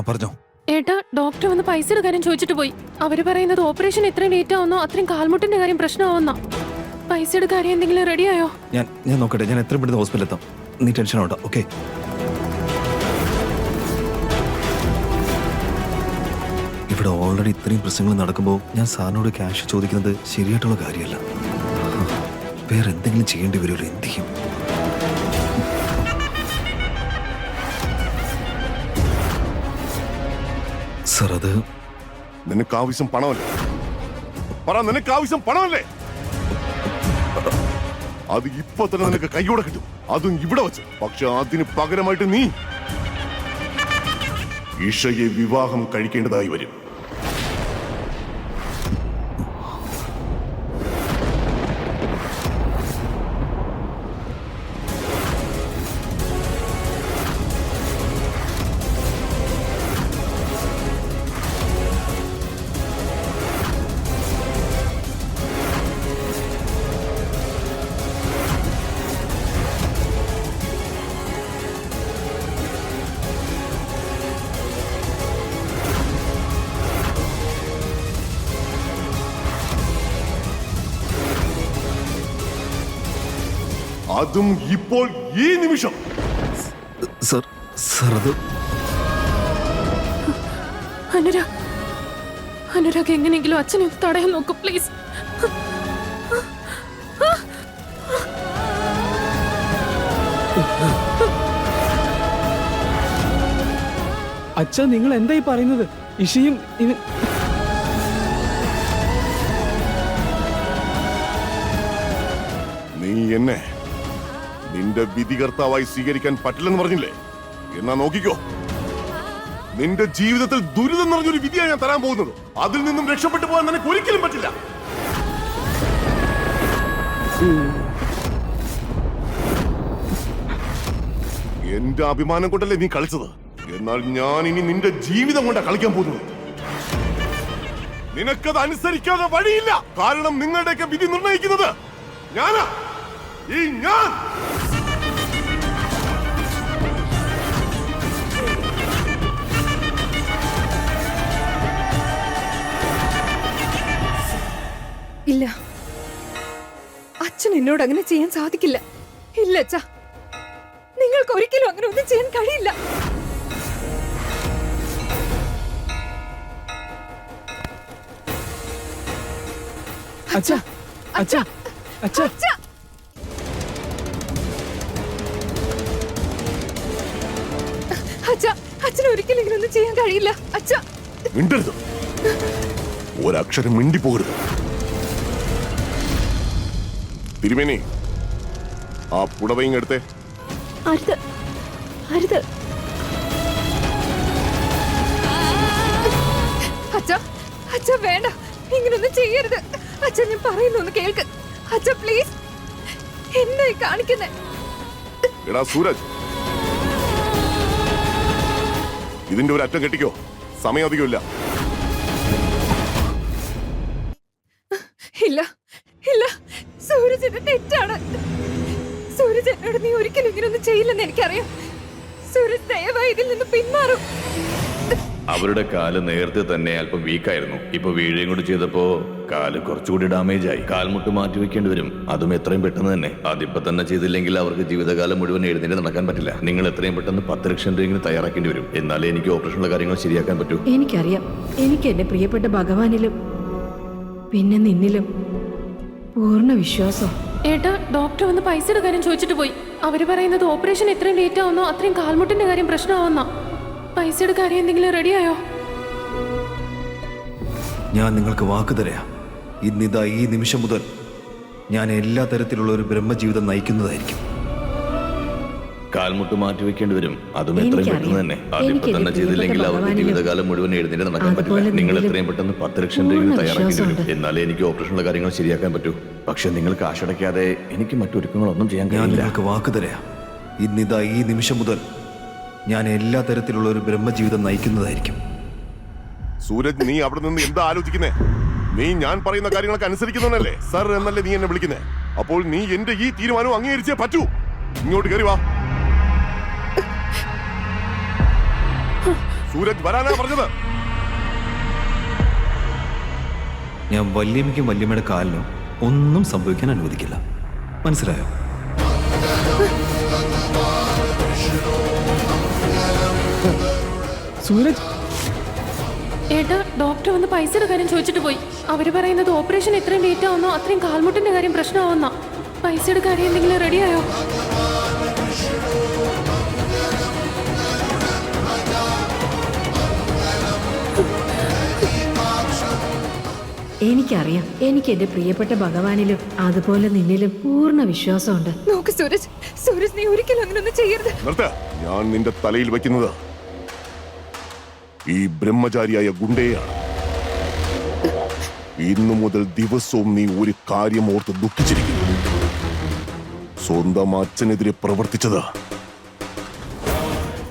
പറഞ്ഞോ. ഏട്ടാ, ഡോക്ടർ വന്ന് പൈസയുടെ കാര്യം ചോദിച്ചിട്ട് പോയി. അവര് പറയുന്നത് ഓപ്പറേഷൻ എത്രയും ലേറ്റ് ആവുന്നോ അത്രയും കാൽമുട്ടിന്റെ കാര്യം പ്രശ്നമാവുന്ന. പൈസയുടെ കാര്യം എന്തെങ്കിലും റെഡിയായോ? ഞാൻ നോക്കട്ടെ. ഞാൻ എത്രയും പെട്ടെന്ന് ഹോസ്പിറ്റലിൽ എത്താം. നീ ടെൻഷൻ ആവണ്ട. ഓക്കെ. ഇവിടെ ഓൾറെഡി ഇത്രയും പ്രശ്നങ്ങൾ നടക്കുമ്പോൾ ഞാൻ സാറിനോട് ക്യാഷ് ചോദിക്കുന്നത് ശരിയായിട്ടുള്ള കാര്യമല്ല. വേറെ എന്തെങ്കിലും ചെയ്യേണ്ടി വരുമല്ലോ. എന്ത് ചെയ്യും? സാർ, അത് നിനക്ക് ആവശ്യം പണമല്ലേ? പറ, നിനക്ക് ആവശ്യം പണമല്ലേ? അത് ഇപ്പൊ തന്നെ നിനക്ക് കൈയോടെ കിട്ടും, അതും ഇവിടെ വെച്ച്. പക്ഷെ അതിന് പകരമായിട്ട് നീ ഇഷയെ വിവാഹം കഴിക്കേണ്ടതായി വരും. അതും ഇപ്പോൾ ഈ നിമിഷം. സാർ, അത് അനുരാഗ് എങ്ങനെയെങ്കിലും അച്ഛനെ തടയാൻ നോക്കൂ പ്ലീസ്. അച്ഛാ, നിങ്ങൾ എന്തായി പറയുന്നത്? ഇഷയും നീ എന്നെ നിന്റെ വിധികർത്താവായി സ്വീകരിക്കാൻ പറ്റില്ലെന്ന് പറഞ്ഞില്ലേ? എന്നാ നോക്കിക്കോ, നിന്റെ ജീവിതത്തിൽ ദുരിതം നിറഞ്ഞൊരു വിധിയാണ് ഞാൻ തരാൻ പോകുന്നത്. അതിൽ നിന്നും രക്ഷപ്പെട്ടു പോകാൻ നിനക്ക് ഒരിക്കലും പറ്റില്ല. എന്റെ അഭിമാനം കൊണ്ടല്ലേ നീ കളിച്ചത്. എന്നാൽ ഞാൻ ഇനി നിന്റെ ജീവിതം കൊണ്ടാണ് കളിക്കാൻ പോകുന്നത്. നിനക്കത് അനുസരിക്കാതെ വഴിയില്ല. കാരണം നിങ്ങളുടെയൊക്കെ വിധി നിർണ്ണയിക്കുന്നത് ഞാനാ. ഞാൻ ഇല്ല, അച്ഛൻ എന്നോട് അങ്ങനെ ചെയ്യാൻ സാധിക്കില്ല. ഇല്ല അച്ഛാ, നിങ്ങൾക്ക് ഒരിക്കലും അങ്ങനെ ഒന്നും ചെയ്യാൻ കഴിയില്ല. അച്ഛാ, അച്ഛാ, അച്ഛാ, അച്ഛാ, അച്ഛാ, അച്ഛന് ഒരിക്കലും ഇങ്ങനൊന്നും ചെയ്യാൻ കഴിയില്ല. അച്ഛാ, മിണ്ടരുത്, ഒരക്ഷരം മിണ്ടിപ്പോകരുത്. തിരുമേനി, ആ പുടവയും എടുത്തേ. അരുത്, അരുത്. അച്ഛാ, അച്ഛാ, വേണ്ട, ഇങ്ങനൊന്നും ചെയ്യരുത്. അച്ഛാ, ഞാൻ പറയുന്നൊന്ന് കേൾക്ക്. അച്ഛാ, പ്ലീസ്, എന്നെ കാണിക്കുന്നേ. എടാ സൂരജ്, ഇതിന്റെ ഒരു അറ്റം കെട്ടിക്കോ. സമയം അധികമില്ല. ഇല്ല, ഇല്ല, സൂരജിന്റെ തെറ്റാണ്. സൂരജ് എന്നോട് നീ ഒരിക്കലും ഇങ്ങനൊന്നും ചെയ്യില്ലെന്ന് എനിക്കറിയാം. സൂരജ് ദയവായി ഇതിൽ നിന്ന് പിന്മാറും. അവരുടെ കാല് നേരത്തെ തന്നെ അല്പം വീക്കായിരുന്നു. ഇപ്പൊ വീഴുകയും കൂടി ചെയ്തപ്പോ കാല് കുറച്ചുകൂടി ഡാമേജ് ആയി. കാൽമുട്ട് മാറ്റി വെക്കേണ്ടി വരും, അതും എത്രയും പെട്ടെന്ന് തന്നെ. അതിപ്പോ തന്നെ ചെയ്തില്ലെങ്കിൽ അവർക്ക് ജീവിതകാലം മുഴുവൻ എഴുന്നേറ്റ് നടക്കാൻ പറ്റില്ല. നിങ്ങൾ എത്രയും പെട്ടെന്ന് 10 ലക്ഷം രൂപയെങ്കിലും തയ്യാറാക്കേണ്ടി വരും. എന്നാലേ എനിക്ക് ഓപ്പറേഷനുള്ള കാര്യങ്ങൾ ശരിയാക്കാൻ പറ്റൂ. എനിക്കറിയാം, എനിക്ക് എന്റെ പ്രിയപ്പെട്ട ഭഗവാനിലും പിന്നെ നിന്നിലും പൂർണ്ണ വിശ്വാസം. ഏട്ടാ, ഡോക്ടർ വന്ന് പൈസയുടെ കാര്യം ചോദിച്ചിട്ട് പോയി. അവര് പറയുന്നത് ഓപ്പറേഷൻ എത്രയും ലേറ്റ് ആവുന്നോ അത്രയും കാൽമുട്ടിന്റെ കാര്യം പ്രശ്നമാവുന്ന. പൈസയുടെ കാര്യം എന്തെങ്കിലും റെഡിയായോ? ഞാൻ നിങ്ങൾക്ക് വാക്ക് തരാം. ഇന്നിതാ ഈ നിമിഷം മുതൽ ഞാൻ എല്ലാ തരത്തിലുള്ള ഒരു ബ്രഹ്മജീവിതം നയിക്കുന്നതായിരിക്കും. കാൽമുട്ട് മാറ്റി വെക്കേണ്ടി വരും, അതും എത്രയും പെട്ടെന്ന് തന്നെ. അതിപ്പോ തന്നെ ചെയ്തില്ലെങ്കിൽ അവർക്ക് ജീവിതകാലം മുഴുവൻ എഴുന്നേറ്റ് നടക്കാൻ പറ്റില്ല. നിങ്ങൾ എത്രയും പെട്ടെന്ന് 10 ലക്ഷം രൂപയെങ്കിലും തയ്യാറാക്കേണ്ടി വരും. എന്നാലേ എനിക്ക് ഓപ്പറേഷനുള്ള കാര്യങ്ങൾ ശരിയാക്കാൻ പറ്റൂ. പക്ഷെ നിങ്ങൾ കാശടയ്ക്കാതെ എനിക്ക് മറ്റൊരുക്കങ്ങളൊന്നും ചെയ്യാൻ ഞാൻ കഴിയില്ല. നിങ്ങൾക്ക് വാക്ക് തരാം. ഇന്നിതാ ഈ നിമിഷം മുതൽ ഞാൻ എല്ലാ തരത്തിലുള്ള ഒരു ബ്രഹ്മജീവിതം നയിക്കുന്നതായിരിക്കും. സൂരജ്, നീ അവിടെ നിന്ന് എന്താ ആലോചിക്കുന്നേ? നീ ഞാൻ പറയുന്ന കാര്യങ്ങളൊക്കെ അനുസരിക്കുന്നവനല്ലേ? സർ എന്നല്ലേ നീ എന്നെ വിളിക്കുന്നേ? അപ്പോൾ നീ എന്റെ ഈ തീരുമാനം അംഗീകരിച്ചേ പറ്റൂ. ഇങ്ങോട്ട് കയറി വാ. സൂരജ് വരാനാ പറഞ്ഞത്. ഞാൻ വല്യമ്മയ്ക്കും വല്യമ്മയുടെ കാലിനും ഒന്നും സംഭവിക്കാൻ അനുവദിക്കില്ല. മനസ്സിലായോ? സൂരജ്, ഏട്ടാ, ഡോക്ടർ വന്ന് പൈസയുടെ കാര്യം ചോദിച്ചിട്ട് പോയി. അവര് പറയുന്നത് ഓപ്പറേഷൻ എത്രയും ലേറ്റ് ആവുന്നോ അത്രയും കാൽമുട്ടിന്റെ കാര്യം പ്രശ്നമാവുന്ന. പൈസയുടെ കാര്യം എന്തെങ്കിലും റെഡിയായോ? എനിക്കറിയാം, എനിക്ക് എന്റെ പ്രിയപ്പെട്ട ഭഗവാനിലും അതുപോലെ നിന്നിലും പൂർണ്ണ വിശ്വാസമുണ്ട്. നോക്ക് സൂരജ്, സൂരജ് നീ ഒരിക്കലും അങ്ങനൊന്നും ചെയ്യരുത്. നിർത്ത. ഞാൻ നിന്റെ തലയിൽ വയ്ക്കുന്നത് ഈ ബ്രഹ്മചാരിയായ ഗുണ്ടയാണ്. ഇന്നു മുതൽ ദിവസവും നീ ഒരു കാര്യം ഓർത്ത് ദുഃഖിച്ചിരിക്കുന്നു. സ്വന്തം അച്ഛനെതിരെ പ്രവർത്തിച്ചത്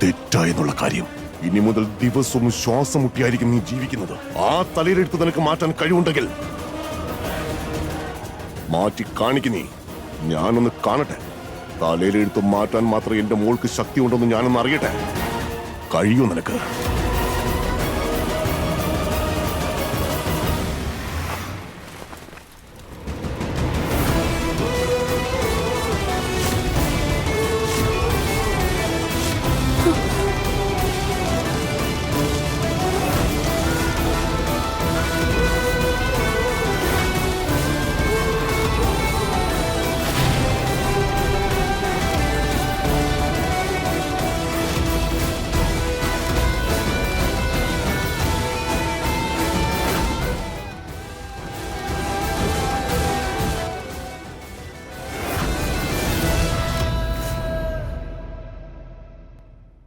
തെറ്റായെന്നുള്ള കാര്യം. ഇനി മുതൽ ദിവസവും ശ്വാസം മുട്ടിയായിരിക്കും നീ ജീവിക്കുന്നത്. ആ തലയിലെടുത്ത് നിനക്ക് മാറ്റാൻ കഴിവുണ്ടെങ്കിൽ മാറ്റി കാണിക്കുന്നീ. ഞാനൊന്ന് കാണട്ടെ. തലയിലെടുത്ത് മാറ്റാൻ മാത്രം എന്റെ മോൾക്ക് ശക്തി ഉണ്ടെന്ന് ഞാനൊന്ന് അറിയട്ടെ. കഴിയൂ നിനക്ക്?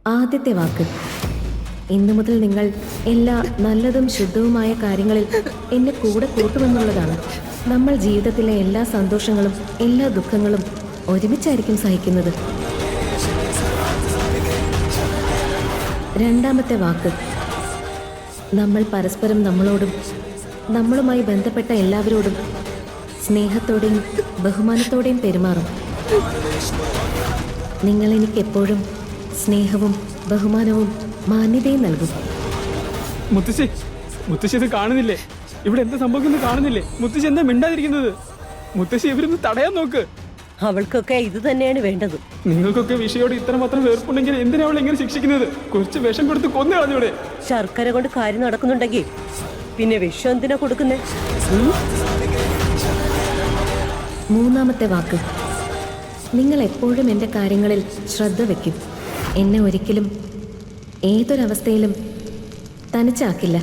ആദ്യത്തെ വാക്ക്. ഇന്നു മുതൽ നിങ്ങൾ എല്ലാ നല്ലതും ശുദ്ധവുമായ കാര്യങ്ങളിൽ എന്നെ കൂടെ കൂട്ടുമെന്നുള്ളതാണ്. നമ്മൾ ജീവിതത്തിലെ എല്ലാ സന്തോഷങ്ങളും എല്ലാ ദുഃഖങ്ങളും ഒരുമിച്ചായിരിക്കും സഹിക്കുന്നത്. രണ്ടാമത്തെ വാക്ക്. നമ്മൾ പരസ്പരം നമ്മളോടും നമ്മളുമായി ബന്ധപ്പെട്ട എല്ലാവരോടും സ്നേഹത്തോടെയും ബഹുമാനത്തോടെയും പെരുമാറും. നിങ്ങൾ എനിക്ക് എപ്പോഴും സ്നേഹവും ബഹുമാനവും മാന്യതയും നൽകും. മുത്തശ്ശി, മുത്തശ്ശി ഇത് കാണുന്നില്ലേ? ഇവിടെ എന്താ സംഭവിക്കുന്നത് കാണുന്നില്ലേ? മുത്തശ്ശി എന്താ മിണ്ടാതിരിക്കുന്നത്? മുത്തശ്ശി ഇവരൊന്ന് തടയാൻ നോക്ക്. അവൾക്കൊക്കെ ഇത് തന്നെയാണ് വേണ്ടത്. നിങ്ങൾക്കൊക്കെ വിഷയോട് ഇത്രമാത്രം വെറുപ്പുണ്ടെങ്കിൽ എന്തിനാ അവളെ ഇങ്ങനെ ശിക്ഷിക്കുന്നത്? കുറച്ച് വിഷം കൊടുത്ത് കൊന്നു കളഞ്ഞൂടെ? ശർക്കര കൊണ്ട് കാര്യം നടക്കുന്നുണ്ടെങ്കിൽ പിന്നെ വിഷം എന്തിനാ കൊടുക്കുന്നേ? മൂന്നാമത്തെ വാക്ക്. നിങ്ങൾ എപ്പോഴും എൻ്റെ കാര്യങ്ങളിൽ ശ്രദ്ധ വയ്ക്കും. എന്നെ ഒരിക്കലും ഏതൊരവസ്ഥയിലും തനിച്ചാക്കില്ല.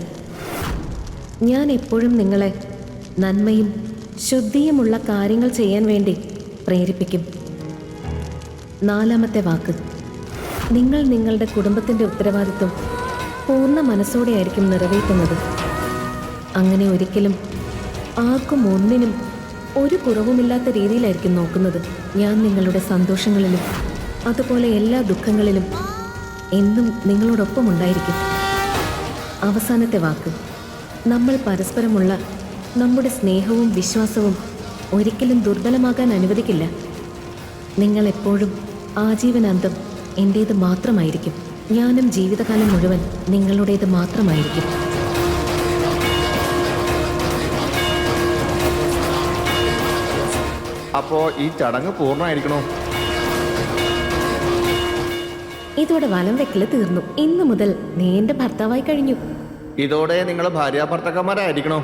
ഞാൻ എപ്പോഴും നിങ്ങളെ നന്മയും ശുദ്ധിയുമുള്ള കാര്യങ്ങൾ ചെയ്യാൻ വേണ്ടി പ്രേരിപ്പിക്കും. നാലാമത്തെ വാക്ക്. നിങ്ങൾ നിങ്ങളുടെ കുടുംബത്തിൻ്റെ ഉത്തരവാദിത്വം പൂർണ്ണ മനസ്സോടെയായിരിക്കും നിറവേറ്റുന്നത്. അങ്ങനെ ഒരിക്കലും ആർക്കും ഒന്നിനും ഒരു കുറവുമില്ലാത്ത രീതിയിലായിരിക്കും നോക്കുന്നത്. ഞാൻ നിങ്ങളുടെ സന്തോഷങ്ങളിലും അതുപോലെ എല്ലാ ദുഃഖങ്ങളിലും എന്നും നിങ്ങളോടൊപ്പം ഉണ്ടായിരിക്കും. അവസാനത്തെ വാക്ക്. നമ്മൾ പരസ്പരമുള്ള നമ്മുടെ സ്നേഹവും വിശ്വാസവും ഒരിക്കലും ദുർബലമാകാൻ അനുവദിക്കില്ല. നിങ്ങൾ എപ്പോഴും ആജീവനാന്തം എൻ്റേത് മാത്രമായിരിക്കും. ഞാനും ജീവിതകാലം മുഴുവൻ നിങ്ങളുടേത് മാത്രമായിരിക്കും. അപ്പോ ഈ ചടങ്ങ് പൂർണ്ണമായിരിക്കണോ? ഇതോടെ വലം വെക്കല് തീർന്നു. ഇന്നു മുതൽ നീ എന്റെ ഭർത്താവായി കഴിഞ്ഞു. ഇതോടെ നിങ്ങൾ ഭാര്യാഭർത്താക്കന്മാരായിരിക്കണോ?